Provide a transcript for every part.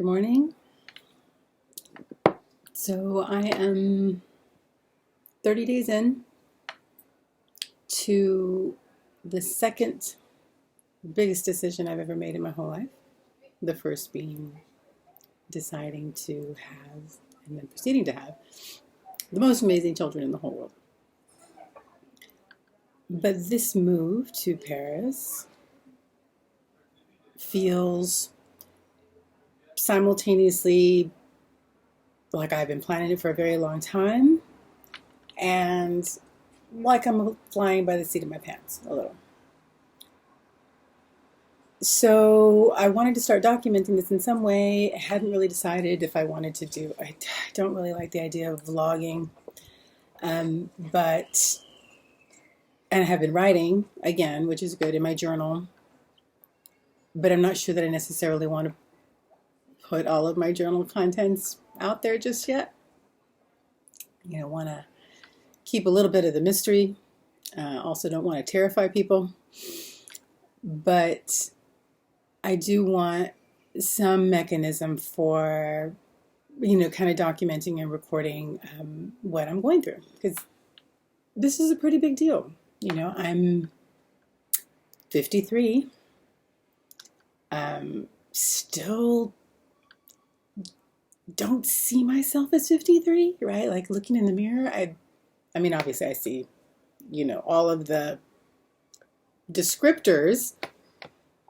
Good morning. So I am 30 days in to the second biggest decision I've ever made in my whole life. The first being deciding to have and then proceeding to have the most amazing children in the whole world. But this move to Paris feels simultaneously like I've been planning it for a very long time and like I'm flying by the seat of my pants a little. So I wanted to start documenting this in some way. I hadn't really decided if I wanted to do. I don't really like the idea of vlogging, but and I have been writing again, which is good in my journal. But I'm not sure that I necessarily want to put all of my journal contents out there just yet. Want to keep a little bit of the mystery. Also, don't want to terrify people, but I do want some mechanism for, kind of documenting and recording what I'm going through, because this is a pretty big deal. I'm 53. Still don't see myself as 53, right? Like looking in the mirror, I mean, obviously I see, all of the descriptors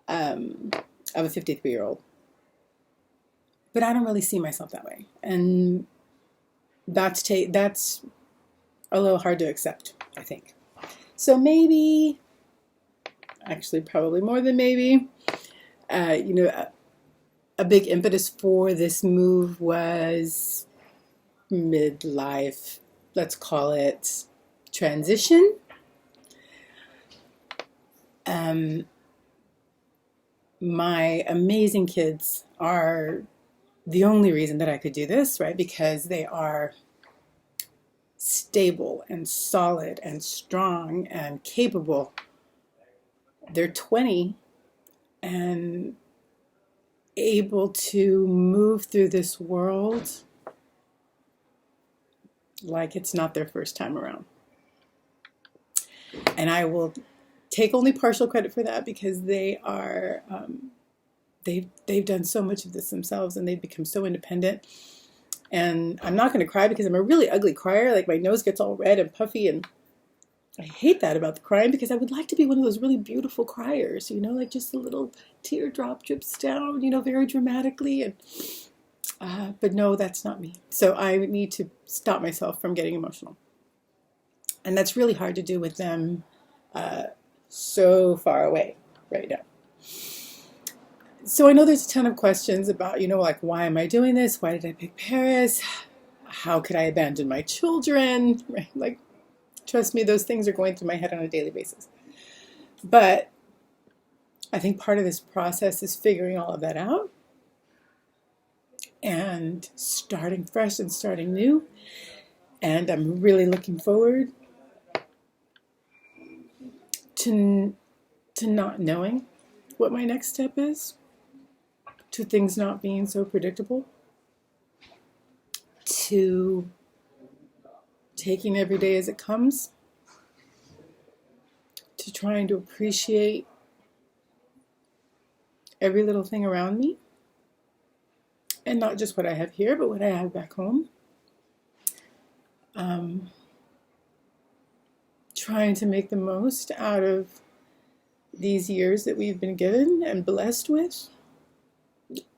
of a 53-year-old. But I don't really see myself that way. And that's a little hard to accept, I think. So maybe, actually probably more than maybe, a big impetus for this move was midlife, let's call it transition. My amazing kids are the only reason that I could do this, right? Because they are stable and solid and strong and capable. They're 20 and able to move through this world like it's not their first time around. And I will take only partial credit for that, because they are they've done so much of this themselves, and they've become so independent. And I'm not going to cry because I'm a really ugly crier. Like my nose gets all red and puffy, and I hate that about the crying, because I would like to be one of those really beautiful criers, like just a little teardrop drips down, very dramatically. And but no, that's not me. So I need to stop myself from getting emotional. And that's really hard to do with them so far away right now. So I know there's a ton of questions about, like, why am I doing this? Why did I pick Paris? How could I abandon my children? Right? Like, trust me, those things are going through my head on a daily basis. But I think part of this process is figuring all of that out and starting fresh and starting new. And I'm really looking forward to not knowing what my next step is, to things not being so predictable, to taking every day as it comes, to trying to appreciate every little thing around me, and not just what I have here, but what I have back home. Trying to make the most out of these years that we've been given and blessed with,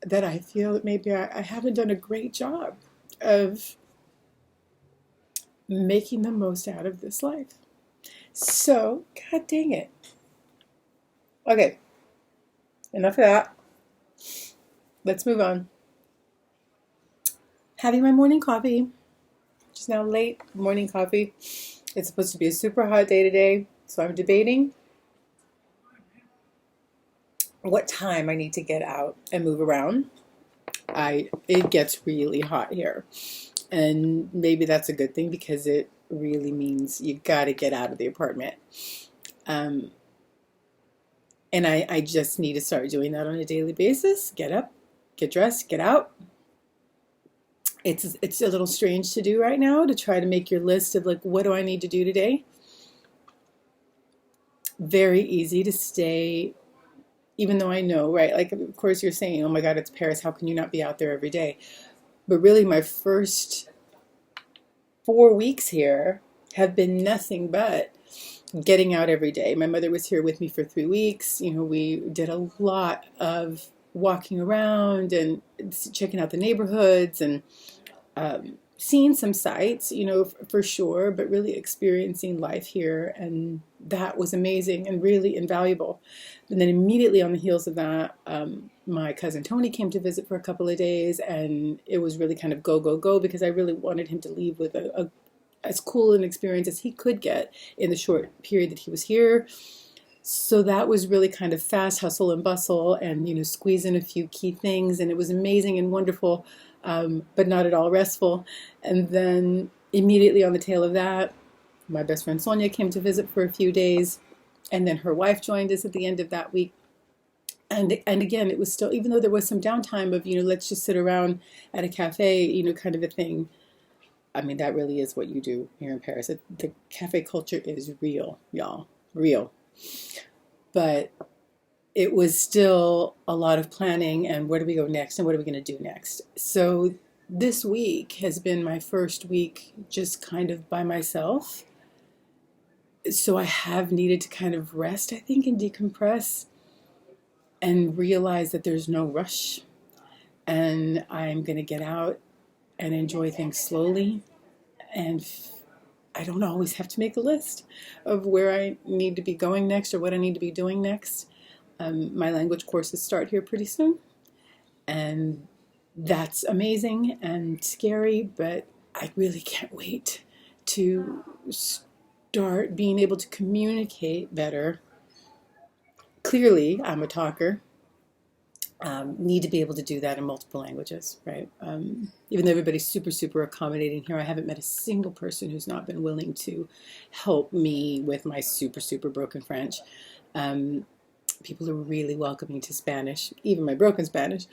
that I feel that maybe I haven't done a great job of making the most out of this life. So, God dang it. Okay, enough of that. Let's move on. Having my morning coffee, which is now late morning coffee. It's supposed to be a super hot day today, so I'm debating what time I need to get out and move around. It gets really hot here, and maybe that's a good thing, because it really means you got to get out of the apartment. And I just need to start doing that on a daily basis. Get up, get dressed, get out. It's a little strange to do right now, to try to make your list of like, what do I need to do today? Very easy to stay, even though I know, right? Like, of course, you're saying, oh my God, it's Paris. How can you not be out there every day? But really, my first 4 weeks here have been nothing but getting out every day. My mother was here with me for 3 weeks. We did a lot of walking around and checking out the neighborhoods and seeing some sights, for sure, but really experiencing life here. And that was amazing and really invaluable. And then immediately on the heels of that, my cousin Tony came to visit for a couple of days, and it was really kind of go, go, go, because I really wanted him to leave with as cool an experience as he could get in the short period that he was here. So that was really kind of fast hustle and bustle, and squeeze in a few key things, and it was amazing and wonderful, but not at all restful. And then immediately on the tail of that, my best friend Sonia came to visit for a few days, and then her wife joined us at the end of that week. And again, it was still, even though there was some downtime of let's just sit around at a cafe, kind of a thing. I mean, that really is what you do here in Paris. The cafe culture is real, y'all, real. But it was still a lot of planning, and where do we go next, and what are we going to do next? So this week has been my first week just kind of by myself. So I have needed to kind of rest, I think, and decompress and realize that there's no rush. And I'm going to get out and enjoy things slowly. And I don't always have to make a list of where I need to be going next or what I need to be doing next. My language courses start here pretty soon. And that's amazing and scary, but I really can't wait to start being able to communicate better. Clearly, I'm a talker. Need to be able to do that in multiple languages, right? Even though everybody's super, super accommodating here, I haven't met a single person who's not been willing to help me with my super, super broken French. People are really welcoming to Spanish, even my broken Spanish,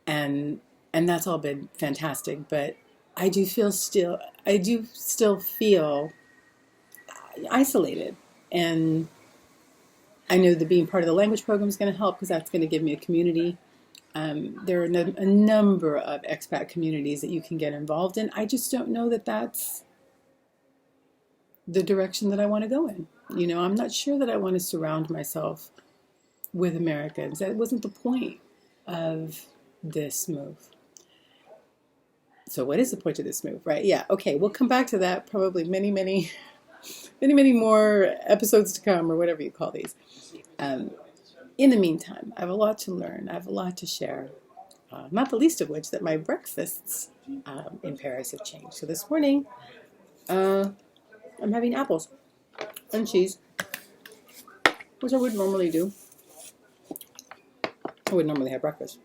and that's all been fantastic. But I do still feel isolated, and I know that being part of the language program is going to help, because that's going to give me a community. There are a number of expat communities that you can get involved in. I just don't know that that's the direction that I want to go in. I'm not sure that I want to surround myself with Americans. That wasn't the point of this move. So what is the point of this move, right? Yeah, okay, we'll come back to that probably many, many, many, many more episodes to come, or whatever you call these. In the meantime, I have a lot to learn. I have a lot to share. Not the least of which that my breakfasts in Paris have changed. So this morning, I'm having apples and cheese, which I would normally do. I would normally have breakfast.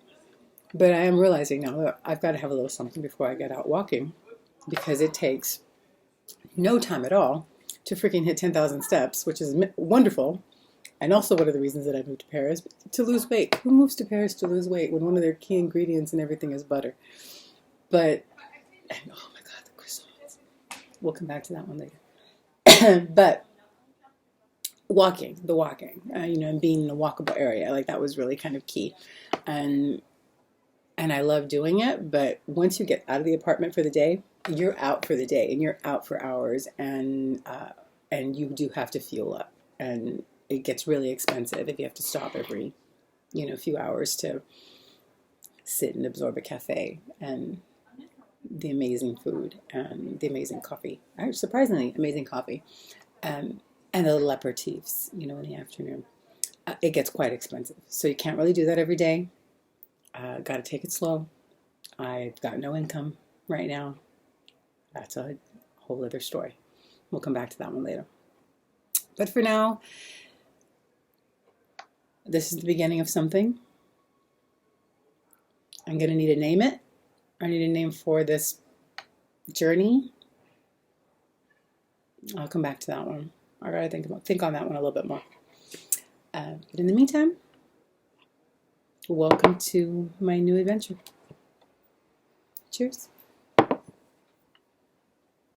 But I am realizing now that I've got to have a little something before I get out walking, because it takes no time at all to freaking hit 10,000 steps, which is wonderful. And also one of the reasons that I moved to Paris, to lose weight. Who moves to Paris to lose weight when one of their key ingredients and everything is butter? But, and oh my God, the croissants. We'll come back to that one later. But walking, and being in a walkable area, like that was really kind of key. And I love doing it, but once you get out of the apartment for the day, you're out for the day, and you're out for hours, and you do have to fuel up, and it gets really expensive if you have to stop every, few hours to sit and absorb a cafe and the amazing food and the amazing coffee. Surprisingly amazing coffee, and the little aperitifs, in the afternoon. It gets quite expensive, so you can't really do that every day. Got to take it slow. I've got no income right now. That's a whole other story. We'll come back to that one later. But for now, this is the beginning of something. I'm going to need to name it. I need a name for this journey. I'll come back to that one. I gotta think on that one a little bit more. But in the meantime, welcome to my new adventure. Cheers.